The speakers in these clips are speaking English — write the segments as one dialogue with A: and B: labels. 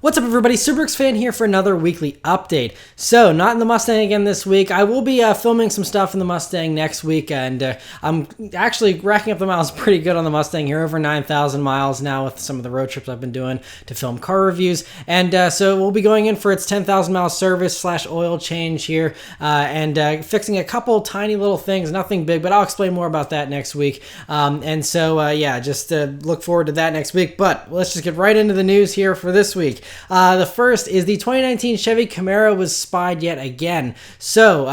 A: What's up, everybody? Subaru's fan here for another weekly update. So, not in the Mustang again this week. I will be filming some stuff in the Mustang next week, and I'm actually racking up the miles pretty good on the Mustang here, over 9,000 miles now with some of the road trips I've been doing to film car reviews. And so we'll be going in for its 10,000 mile service / oil change here, and fixing a couple tiny little things, nothing big, but I'll explain more about that next week. And so, yeah, just look forward to that next week. But let's just get right into the news here for this week. The first is the 2019 Chevy Camaro was spied yet again. So,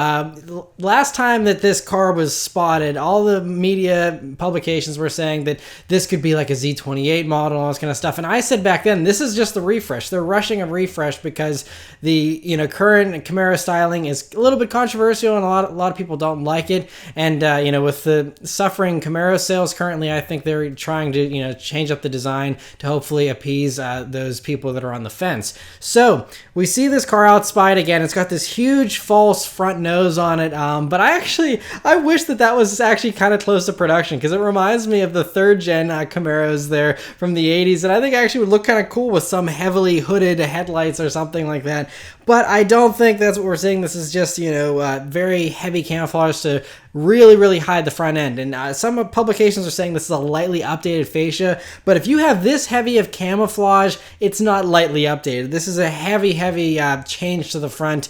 A: last time that this car was spotted, all the media publications were saying that this could be like a Z28 model and all this kind of stuff. And I said back then, this is just the refresh. They're rushing a refresh because the current Camaro styling is a little bit controversial and a lot of people don't like it. And with the suffering Camaro sales currently, I think they're trying to change up the design to hopefully appease those people that are on the fence. So we see this car out spied again. It's got this huge false front nose on it, but I wish that was actually kind of close to production, because it reminds me of the third gen Camaros there from the 80s, and I think actually would look kind of cool with some heavily hooded headlights or something like that. But I don't think that's what we're seeing. This is just very heavy camouflage to really hide the front end. And some publications are saying this is a lightly updated fascia, but if you have this heavy of camouflage, it's not lightly updated. This is a heavy change to the front,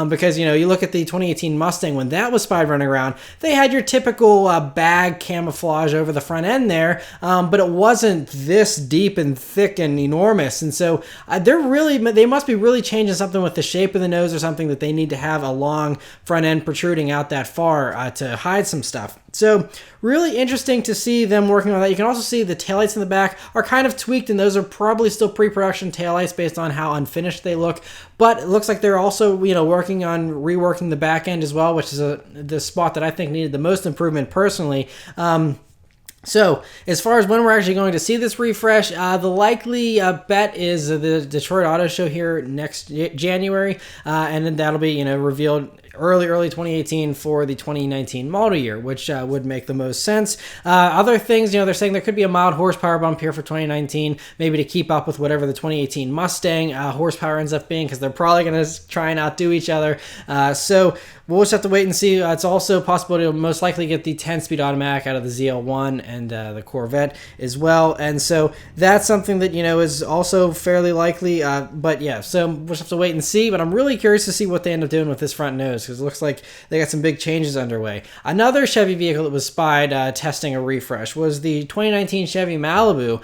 A: because you look at the 2018 Mustang when that was spied running around, they had your typical bag camouflage over the front end there, but it wasn't this deep and thick and enormous. And so they must be really changing something with the shape of the nose or something, that they need to have a long front end protruding out that far to hide some stuff. So really interesting to see them working on that. You can also see the taillights in the back are kind of tweaked, and those are probably still pre-production taillights based on how unfinished they look. But it looks like they're also working on reworking the back end as well, which is the spot that I think needed the most improvement personally. So, as far as when we're actually going to see this refresh, the likely bet is the Detroit Auto Show here next January, and then that'll be revealed early 2018 for the 2019 model year, which would make the most sense. Other things, they're saying there could be a mild horsepower bump here for 2019, maybe to keep up with whatever the 2018 Mustang horsepower ends up being, because they're probably going to try and outdo each other. So we'll just have to wait and see. It's also possible to most likely get the 10-speed automatic out of the ZL1 and the Corvette as well. And so that's something that, is also fairly likely. But yeah, so we'll just have to wait and see. But I'm really curious to see what they end up doing with this front nose, because it looks like they got some big changes underway. Another Chevy vehicle that was spied testing a refresh was the 2019 Chevy Malibu,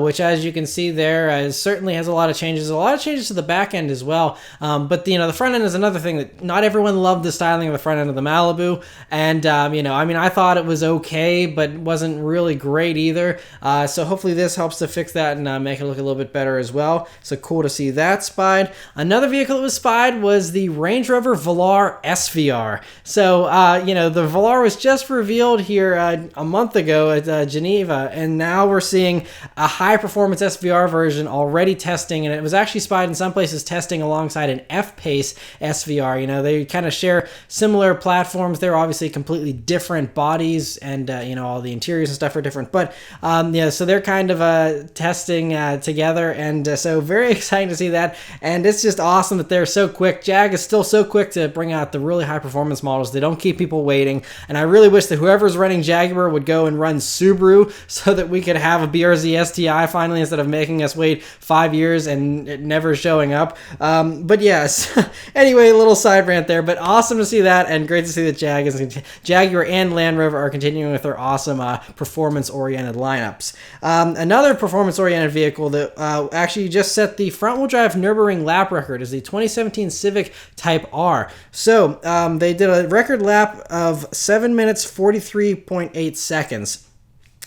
A: which, as you can see there, certainly has a lot of changes to the back end as well. But the front end is another thing that not everyone loved the styling of the front end of the Malibu. And I thought it was okay, but wasn't really great either. So hopefully this helps to fix that and make it look a little bit better as well. So cool to see that spied. Another vehicle that was spied was the Rover Velar SVR. So, the Velar was just revealed here a month ago at Geneva, and now we're seeing a high-performance SVR version already testing, and it was actually spied in some places testing alongside an F-Pace SVR. They kind of share similar platforms. They're obviously completely different bodies, and, all the interiors and stuff are different, but, so they're kind of testing together, and so very exciting to see that, and it's just awesome that they're so quick. Jag is still so quick to bring out the really high performance models. They don't keep people waiting, and I really wish that whoever's running Jaguar would go and run Subaru so that we could have a BRZ STI finally, instead of making us wait 5 years and it never showing up. But yes, anyway, a little side rant there, but awesome to see that, and great to see that Jaguar and Land Rover are continuing with their awesome performance-oriented lineups. Another performance-oriented vehicle that actually just set the front-wheel drive Nurburgring lap record is the 2017 Civic Type R. So they did a record lap of 7 minutes 43.8 seconds.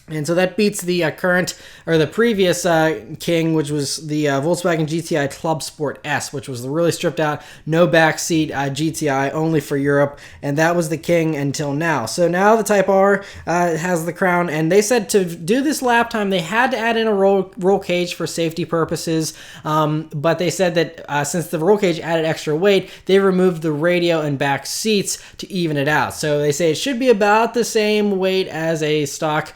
A: And so that beats the the previous king, which was the Volkswagen GTI Club Sport S, which was the really stripped out, no backseat GTI, only for Europe, and that was the king until now. So now the Type R has the crown, and they said to do this lap time, they had to add in a roll cage for safety purposes, but they said that since the roll cage added extra weight, they removed the radio and back seats to even it out. So they say it should be about the same weight as a stock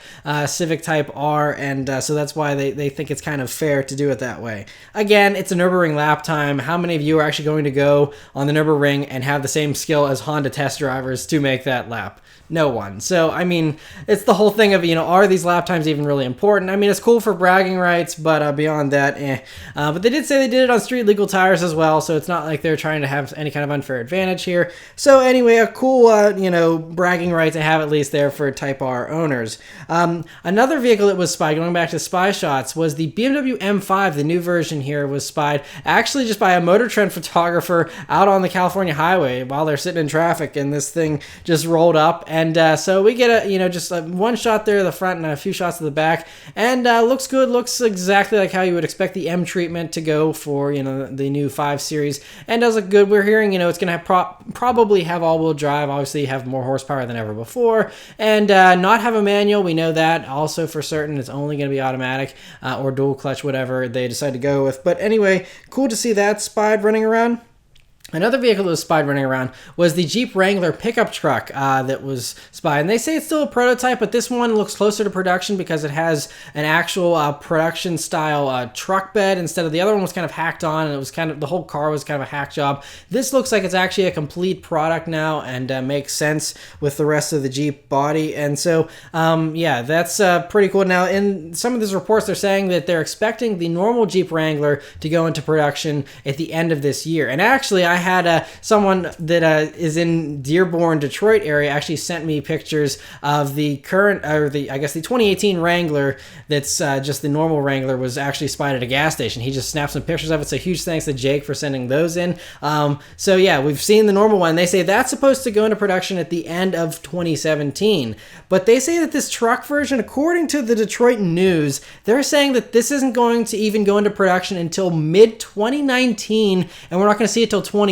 A: Civic Type R, and so that's why they think it's kind of fair to do it that way. Again, it's a Nurburgring lap time. How many of you are actually going to go on the Nurburgring and have the same skill as Honda test drivers to make that lap? No one. So, I mean, it's the whole thing of, are these lap times even really important? I mean, it's cool for bragging rights, but beyond that, but they did say they did it on street legal tires as well, so it's not like they're trying to have any kind of unfair advantage here. So anyway, a cool, bragging right to have at least there for Type R owners. Another vehicle that was spied, going back to spy shots, was the BMW M5. The new version here was spied actually just by a Motor Trend photographer out on the California highway while they're sitting in traffic, and this thing just rolled up. And so we get just one shot there at the front and a few shots at the back, and looks good. Looks exactly like how you would expect the M treatment to go for the new 5 Series, and does look good. We're hearing it's going to probably have all-wheel drive, obviously have more horsepower than ever before, and not have a manual. We know that also for certain. It's only going to be automatic or dual clutch, whatever they decide to go with. But anyway, cool to see that spied running around. Another vehicle that was spied running around was the Jeep Wrangler pickup truck that was spied. And they say it's still a prototype, but this one looks closer to production because it has an actual production-style truck bed instead of the other one was kind of hacked on, and it was kind of, the whole car was kind of a hack job. This looks like it's actually a complete product now and makes sense with the rest of the Jeep body. And so, yeah, that's pretty cool. Now, in some of these reports, they're saying that they're expecting the normal Jeep Wrangler to go into production at the end of this year. And actually, I had someone that is in Dearborn, Detroit area actually sent me pictures of the current, or the 2018 Wrangler that's just the normal Wrangler was actually spied at a gas station. He just snapped some pictures of it, so huge thanks to Jake for sending those in. So yeah, we've seen the normal one. They say that's supposed to go into production at the end of 2017, but they say that this truck version, according to the Detroit News, they're saying that this isn't going to even go into production until mid-2019, and we're not going to see it till 2020,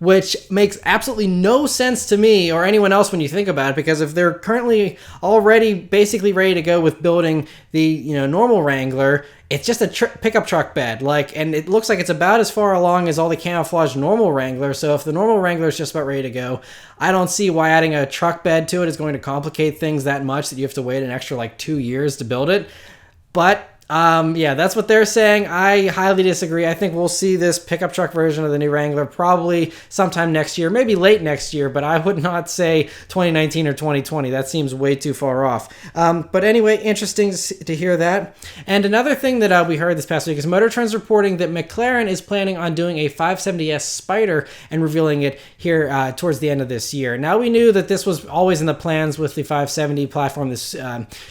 A: which makes absolutely no sense to me or anyone else when you think about it, because if they're currently already basically ready to go with building the normal Wrangler, it's just a pickup truck bed, and it looks like it's about as far along as all the camouflage normal Wrangler. So if the normal Wrangler is just about ready to go, I don't see why adding a truck bed to it is going to complicate things that much that you have to wait an extra 2 years to build it. But yeah, that's what they're saying. I highly disagree. I think we'll see this pickup truck version of the new Wrangler probably sometime next year, maybe late next year, but I would not say 2019 or 2020. That seems way too far off. But anyway, interesting to hear that. And another thing that we heard this past week is Motor Trend's reporting that McLaren is planning on doing a 570S Spider and revealing it here towards the end of this year. Now, we knew that this was always in the plans with the 570 platform. This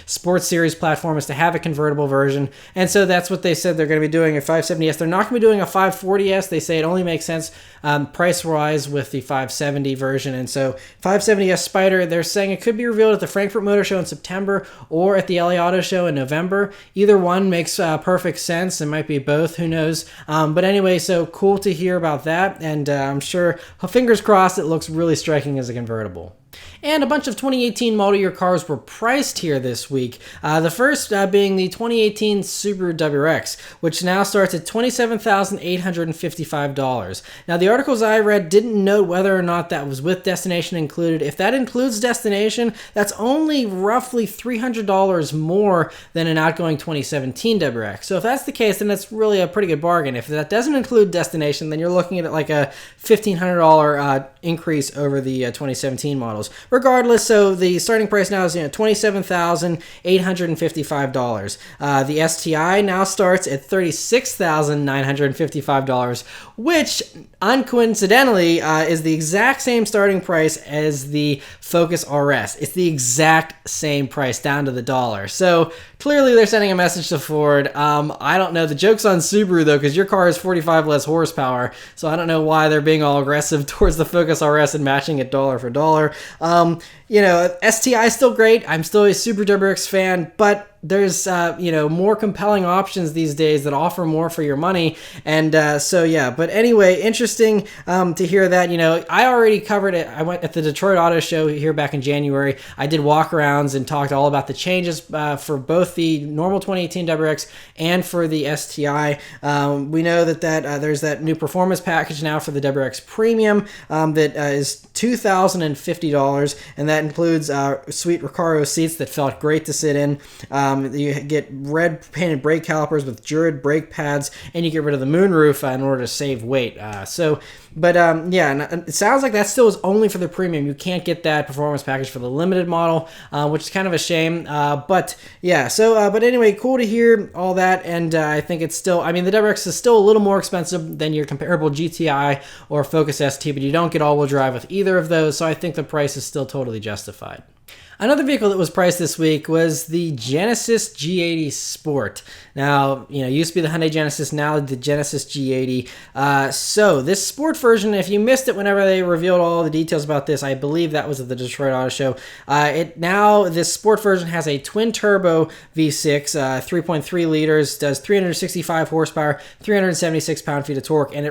A: Sports Series platform is to have a convertible version. And so that's what they said they're going to be doing, a 570S. They're not going to be doing a 540S. They say it only makes sense price-wise with the 570 version. And so 570S Spider, they're saying it could be revealed at the Frankfurt Motor Show in September or at the LA Auto Show in November. Either one makes perfect sense. It might be both. Who knows? But anyway, so cool to hear about that. And I'm sure, fingers crossed, it looks really striking as a convertible. And a bunch of 2018 model year cars were priced here this week. The first being the 2018 Subaru WRX, which now starts at $27,855. Now, the articles I read didn't note whether or not that was with destination included. If that includes destination, that's only roughly $300 more than an outgoing 2017 WRX. So if that's the case, then that's really a pretty good bargain. If that doesn't include destination, then you're looking at a $1,500 increase over the 2017 models. Regardless, so the starting price now is $27,855. The STI now starts at $36,955, which uncoincidentally is the exact same starting price as the Focus RS. It's the exact same price down to the dollar. So clearly they're sending a message to Ford. I don't know. The joke's on Subaru though, because your car has 45 less horsepower. So I don't know why they're being all aggressive towards the Focus RS and matching it dollar for dollar. STI is still great. I'm still a Subaru WRX fan, but there's more compelling options these days that offer more for your money. And so yeah, but anyway, interesting to hear that. I already covered it. I went at the Detroit Auto Show here back in January. I did walkarounds and talked all about the changes for both the normal 2018 WRX and for the STI. We know that there's that new performance package now for the WRX Premium that is $2,050, and that includes sweet Recaro seats that felt great to sit in. You get red painted brake calipers with Jurid brake pads, and you get rid of the moonroof in order to save weight. Yeah, it sounds like that still is only for the Premium. You can't get that performance package for the limited model, which is kind of a shame. But anyway, cool to hear all that. And I think it's still, the WRX is still a little more expensive than your comparable GTI or Focus ST, but you don't get all-wheel drive with either of those. So I think the price is still totally justified. Another vehicle that was priced this week was the Genesis G80 Sport. Now, used to be the Hyundai Genesis, now the Genesis G80. So this Sport version, if you missed it whenever they revealed all the details about this, I believe that was at the Detroit Auto Show. This Sport version has a twin-turbo V6, 3.3 liters, does 365 horsepower, 376 pound-feet of torque, and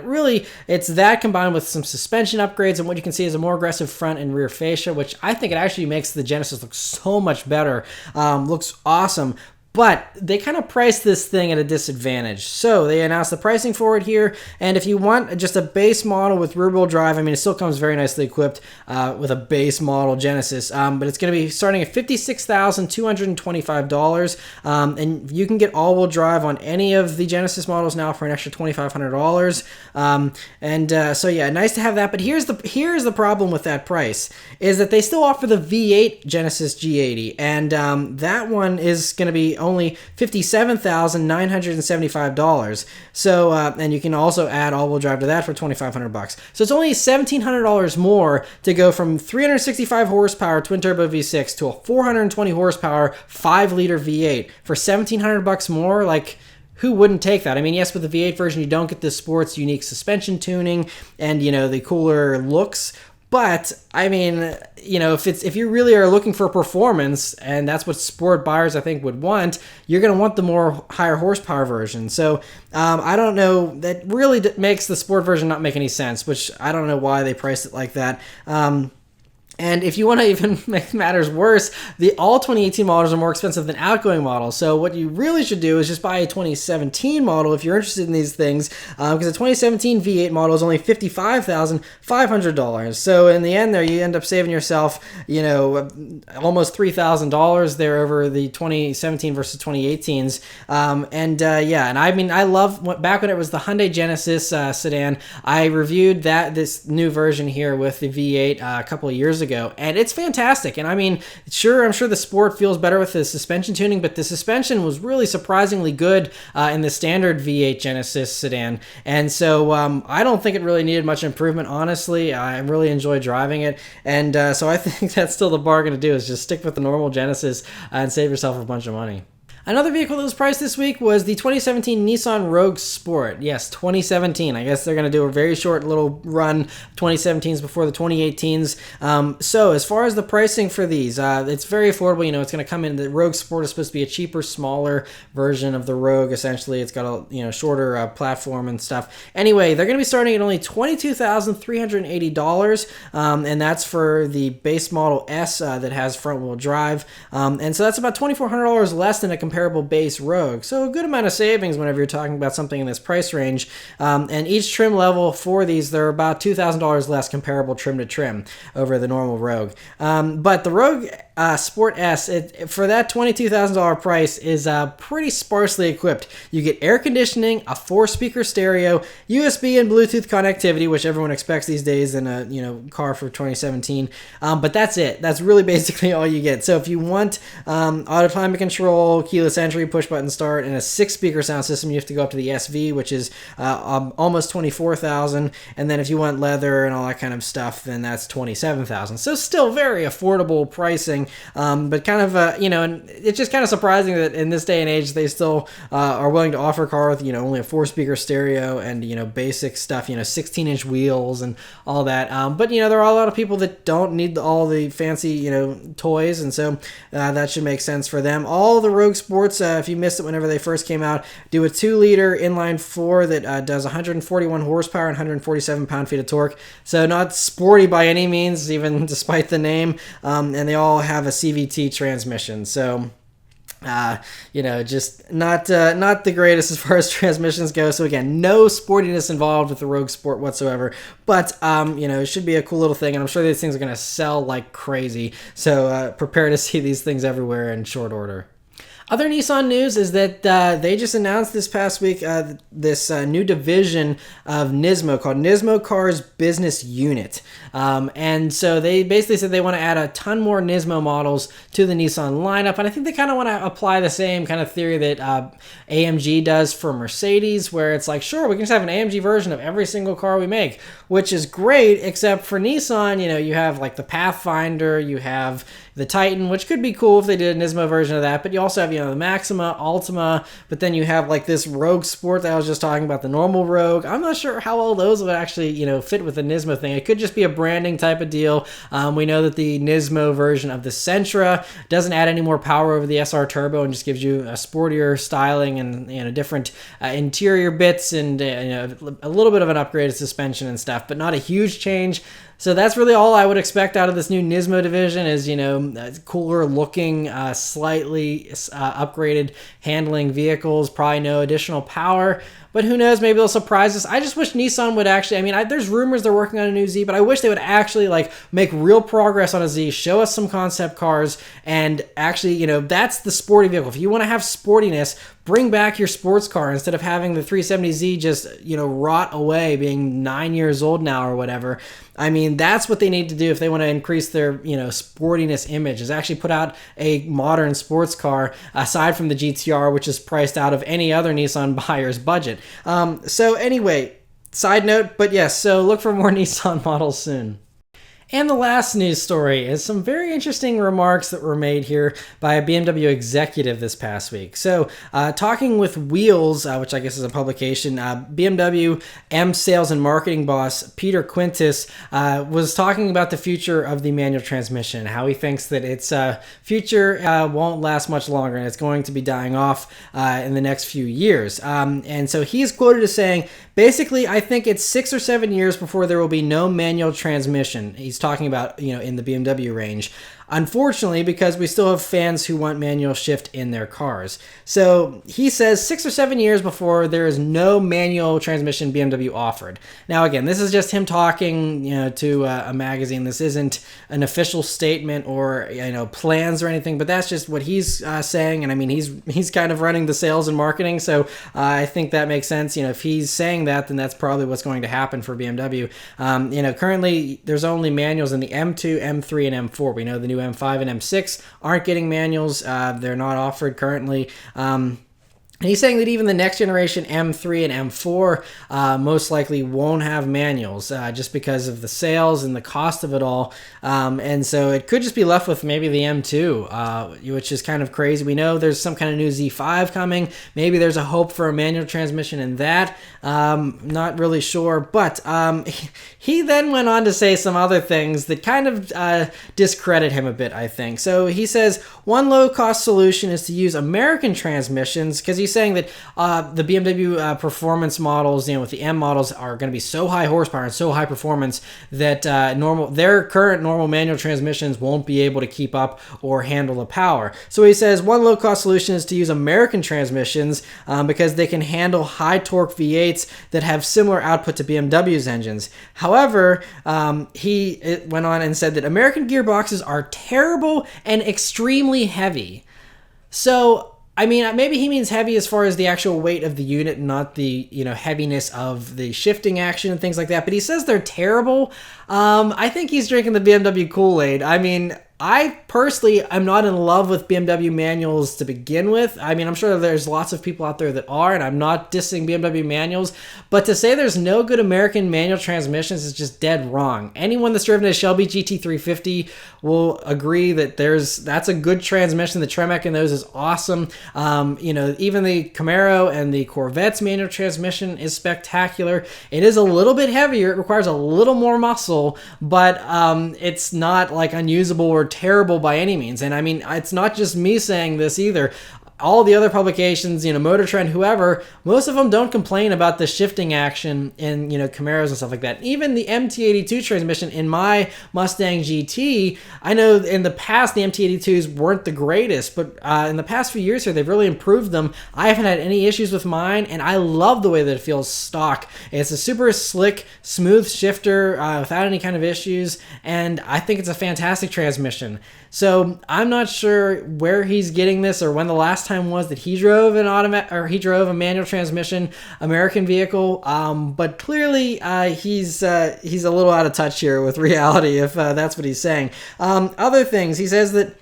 A: it's that combined with some suspension upgrades, and what you can see is a more aggressive front and rear fascia, which I think it actually makes the Genesis looks so much better. Looks awesome. But they kind of priced this thing at a disadvantage. So they announced the pricing for it here. And if you want just a base model with rear-wheel drive, it still comes very nicely equipped with a base model Genesis. But it's going to be starting at $56,225. And you can get all-wheel drive on any of the Genesis models now for an extra $2,500. So yeah, nice to have that. But here's the problem with that price, is that they still offer the V8 Genesis G80. And that one is going to be only $57,975. So, and you can also add all-wheel drive to that for $2,500. So it's only $1,700 more to go from 365 horsepower twin turbo V6 to a 420 horsepower 5-liter V8 for $1,700 more. Like, who wouldn't take that? Yes, with the V8 version, you don't get the sport's unique suspension tuning and, the cooler looks. But if you really are looking for performance, and that's what sport buyers I think would want, you're going to want the more higher horsepower version. So I don't know, that really makes the sport version not make any sense, which I don't know why they priced it like that. And if you want to even make matters worse, all 2018 models are more expensive than outgoing models. So what you really should do is just buy a 2017 model if you're interested in these things, because the 2017 V8 model is only $55,500. So in the end there, you end up saving yourself, almost $3,000 there over the 2017 versus 2018s. I love, back when it was the Hyundai Genesis sedan, I reviewed this new version here with the V8 a couple of years ago, and it's fantastic. And I'm sure the Sport feels better with the suspension tuning, but the suspension was really surprisingly good in the standard V8 Genesis sedan. And so I don't think it really needed much improvement, honestly. I really enjoy driving it, and so I think that's still the bargain to do, is just stick with the normal Genesis and save yourself a bunch of money. Another vehicle that was priced this week was the 2017 Nissan Rogue Sport. Yes, 2017. I guess they're going to do a very short little run, 2017s before the 2018s. So as far as the pricing for these, it's very affordable. It's going to come in, the Rogue Sport is supposed to be a cheaper, smaller version of the Rogue, essentially. It's got a shorter platform and stuff. Anyway, they're going to be starting at only $22,380, and that's for the base model S that has front-wheel drive. And so that's about $2,400 less than a comparable base Rogue. So a good amount of savings whenever you're talking about something in this price range. And each trim level for these, they're about $2,000 less comparable trim to trim over the normal Rogue. But the Rogue Sport S, for that $22,000 price, is pretty sparsely equipped. You get air conditioning, a 4-speaker stereo, USB and Bluetooth connectivity, which everyone expects these days in a car for 2017. But that's it. That's really basically all you get. So if you want auto climate control, keyless entry, push button start, and a 6-speaker sound system, you have to go up to the SV, which is almost $24,000. And then if you want leather and all that kind of stuff, then that's $27,000. So still very affordable pricing. But kind of, and it's just kind of surprising that in this day and age, they still are willing to offer a car with, only a 4-speaker stereo and, basic stuff, 16-inch wheels and all that. But, there are a lot of people that don't need all the fancy, toys. And so that should make sense for them. All the Rogue Sport Sports, if you missed it whenever they first came out, do a 2-liter inline 4 that does 141 horsepower and 147 pound-feet of torque. So not sporty by any means, even despite the name. And they all have a CVT transmission. So just not the greatest as far as transmissions go. So again, no sportiness involved with the Rogue Sport whatsoever. But it should be a cool little thing, and I'm sure these things are going to sell like crazy. So prepare to see these things everywhere in short order. Other Nissan news is that they just announced this past week this new division of NISMO called NISMO Cars Business Unit. And so they basically said they want to add a ton more NISMO models to the Nissan lineup. And I think they kind of want to apply the same kind of theory that AMG does for Mercedes, where it's like, sure, we can just have an AMG version of every single car we make, which is great, except for Nissan, you have like the Pathfinder, you have the Titan, which could be cool if they did a Nismo version of that, but you also have, the Maxima, Altima, but then you have like this Rogue Sport that I was just talking about, the normal Rogue. I'm not sure how well those would actually, fit with the Nismo thing. It could just be a branding type of deal. We know that the Nismo version of the Sentra doesn't add any more power over the SR Turbo and just gives you a sportier styling and, different interior bits and, a little bit of an upgraded suspension and stuff, but not a huge change. So that's really all I would expect out of this new NISMO division is, cooler looking, slightly upgraded handling vehicles, probably no additional power. But who knows, maybe they'll surprise us. I just wish Nissan would actually, there's rumors they're working on a new Z, but I wish they would actually make real progress on a Z, show us some concept cars, and actually, that's the sporty vehicle. If you want to have sportiness, bring back your sports car instead of having the 370Z just, rot away, being 9 years old now or whatever. That's what they need to do if they want to increase their, sportiness image, is actually put out a modern sports car aside from the GTR, which is priced out of any other Nissan buyer's budget. So anyway, side note, but yes, so look for more Nissan models soon. And the last news story is some very interesting remarks that were made here by a BMW executive this past week. So, talking with Wheels, which I guess is a publication, BMW M sales and marketing boss Peter Quintus was talking about the future of the manual transmission, how he thinks that its future won't last much longer and it's going to be dying off in the next few years. And so he's quoted as saying, basically, I think it's 6 or 7 years before there will be no manual transmission. He's talking about, in the BMW range. Unfortunately, because we still have fans who want manual shift in their cars. So he says 6 or 7 years before there is no manual transmission BMW offered. Now, again, this is just him talking, to a magazine. This isn't an official statement or, plans or anything, but that's just what he's saying. And he's kind of running the sales and marketing. So I think that makes sense. If he's saying that, then that's probably what's going to happen for BMW. Currently there's only manuals in the M2, M3, and M4. We know the new M5 and M6 aren't getting manuals. They're not offered currently. And he's saying that even the next generation M3 and M4 most likely won't have manuals just because of the sales and the cost of it all. And so it could just be left with maybe the M2, which is kind of crazy. We know there's some kind of new Z5 coming. Maybe there's a hope for a manual transmission in that. Not really sure. But he then went on to say some other things that kind of discredit him a bit, I think. So he says one low-cost solution is to use American transmissions, because he's saying that the BMW performance models, with the M models, are going to be so high horsepower and so high performance that their current normal manual transmissions won't be able to keep up or handle the power. So he says one low-cost solution is to use American transmissions because they can handle high torque V8s that have similar output to BMW's engines. However, he went on and said that American gearboxes are terrible and extremely heavy. So maybe he means heavy as far as the actual weight of the unit, not the, heaviness of the shifting action and things like that. But he says they're terrible. I think he's drinking the BMW Kool-Aid. I personally am not in love with BMW manuals to begin with. I'm sure there's lots of people out there that are, and I'm not dissing BMW manuals, but to say there's no good American manual transmissions is just dead wrong. Anyone that's driven a Shelby GT350 will agree that that's a good transmission. The Tremec in those is awesome. Even the Camaro and the Corvette's manual transmission is spectacular. It is a little bit heavier. It requires a little more muscle, but it's not unusable or terrible by any means. And it's not just me saying this either. all the other publications, Motor Trend, whoever, most of them don't complain about the shifting action in, Camaros and stuff like that. Even the MT82 transmission in my Mustang GT, I know in the past the MT82s weren't the greatest, but in the past few years here, they've really improved them. I haven't had any issues with mine, and I love the way that it feels stock. It's a super slick, smooth shifter without any kind of issues, and I think it's a fantastic transmission. So I'm not sure where he's getting this or when the last time was that he drove a manual transmission American vehicle. But clearly he's a little out of touch here with reality, if that's what he's saying. Other things, he says that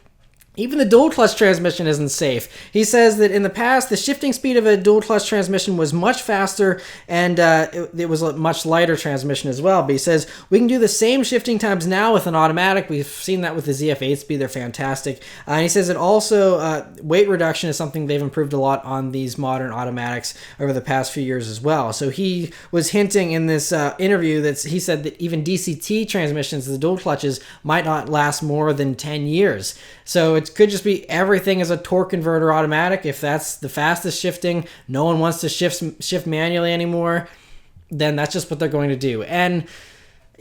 A: even the dual clutch transmission isn't safe. He says that in the past, the shifting speed of a dual clutch transmission was much faster, and it was a much lighter transmission as well. But he says we can do the same shifting times now with an automatic. We've seen that with the ZF8 Speed. They're fantastic. And he says that also weight reduction is something they've improved a lot on these modern automatics over the past few years as well. So he was hinting in this interview that he said that even DCT transmissions, the dual clutches, might not last more than 10 years. So it could just be everything is a torque converter automatic. If that's the fastest shifting, no one wants to shift manually anymore, then that's just what they're going to do. And,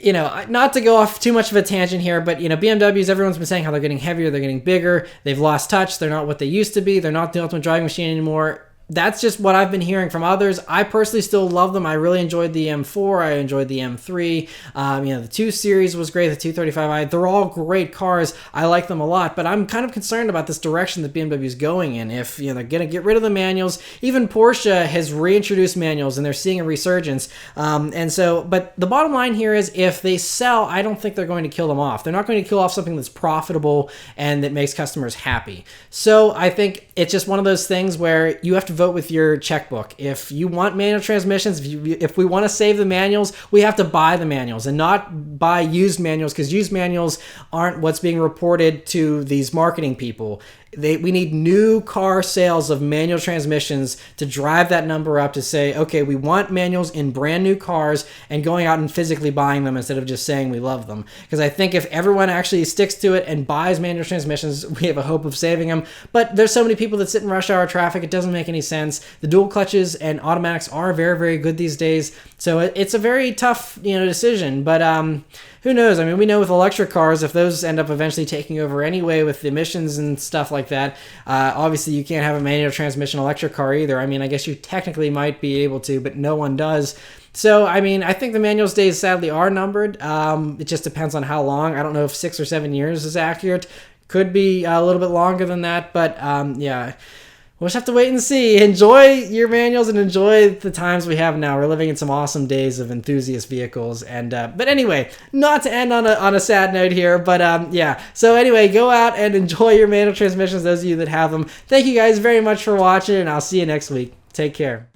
A: not to go off too much of a tangent here, but, BMWs, everyone's been saying how they're getting heavier, they're getting bigger, they've lost touch, they're not what they used to be, they're not the ultimate driving machine anymore. That's just what I've been hearing from others. I personally still love them. I really enjoyed the M4. I enjoyed the M3. The 2 Series was great. The 235i. They're all great cars. I like them a lot. But I'm kind of concerned about this direction that BMW is going in. If they're going to get rid of the manuals, even Porsche has reintroduced manuals, and they're seeing a resurgence. But the bottom line here is, if they sell, I don't think they're going to kill them off. They're not going to kill off something that's profitable and that makes customers happy. So I think it's just one of those things where you have to vote with your checkbook. If you want manual transmissions, if we want to save the manuals, we have to buy the manuals and not buy used manuals, because used manuals aren't what's being reported to these marketing people. We need new car sales of manual transmissions to drive that number up, to say, okay, we want manuals in brand new cars, and going out and physically buying them instead of just saying we love them. Because I think if everyone actually sticks to it and buys manual transmissions, we have a hope of saving them. But there's so many people that sit in rush hour traffic, it doesn't make any sense. The dual clutches and automatics are very, very good these days. So it's a very tough, decision. But who knows? I mean, we know with electric cars, if those end up eventually taking over anyway with the emissions and stuff like that, obviously you can't have a manual transmission electric car either. I mean, I guess you technically might be able to, but no one does. So, I mean, I think the manual's days sadly are numbered. It just depends on how long. I don't know if 6 or 7 years is accurate. Could be a little bit longer than that, but yeah. We'll just have to wait and see. Enjoy your manuals and enjoy the times we have now. We're living in some awesome days of enthusiast vehicles. And but anyway, not to end on a sad note here, but yeah. So anyway, go out and enjoy your manual transmissions, those of you that have them. Thank you guys very much for watching, and I'll see you next week. Take care.